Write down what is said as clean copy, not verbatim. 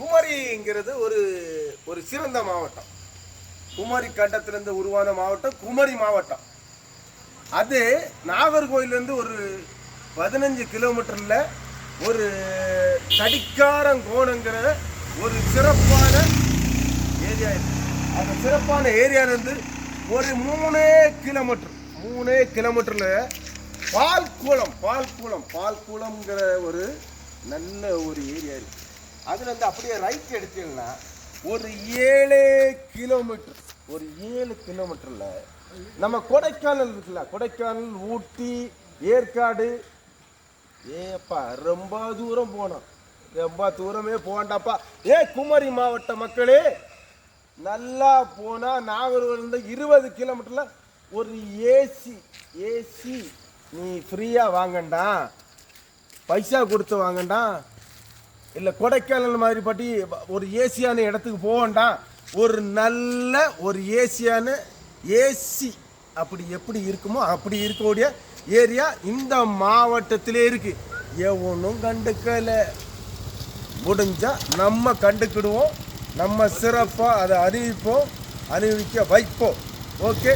குமரிங்கிறது ஒரு ஒரு சிறந்த மாவட்டம். குமரி கண்டத்திலிருந்து உருவான மாவட்டம் குமரி மாவட்டம். அது நாகர்கோயிலேருந்து ஒரு 15 கிலோமீட்டரில் ஒரு தடிக்காரங்கோணங்கிற ஒரு சிறப்பான ஏரியா இருக்குது. அந்த சிறப்பான ஏரியாவிலேருந்து ஒரு 3 கிலோமீட்டரில் பால்குளம்ங்கிற ஒரு நல்ல ஒரு ஏரியா இருக்குது. அதுலேருந்து அப்படியே ரைட் எடுத்தீங்கன்னா ஒரு 7 கிலோமீட்டரில் நம்ம கொடைக்கானல் இருக்குல்ல, கொடைக்கானல், ஊட்டி, ஏற்காடு. ஏப்பா ரொம்ப தூரம் போனோம், ரொம்ப தூரமே போகண்டாப்பா. குமரி மாவட்ட மக்களே, நல்லா போனால் நாகர்கோவிலிருந்து 20 கிலோமீட்டரில் ஒரு ஏசி நீ ஃப்ரீயாக வாங்கண்டா, பைசா கொடுத்து வாங்கண்டா. இல்லை கொடைக்கானல் மாதிரி பட்டி ஒரு ஏசியான இடத்துக்கு போகண்டா, ஒரு நல்ல ஒரு ஏசி அப்படி எப்படி இருக்குமோ அப்படி இருக்கக்கூடிய ஏரியா இந்த மாவட்டத்திலே இருக்கு. எவனும் கண்டுக்கல. முடிஞ்சா நம்ம கண்டுக்கிடுவோம், நம்ம சிறப்பாக அதை அறிவிக்க வைப்போம். ஓகே.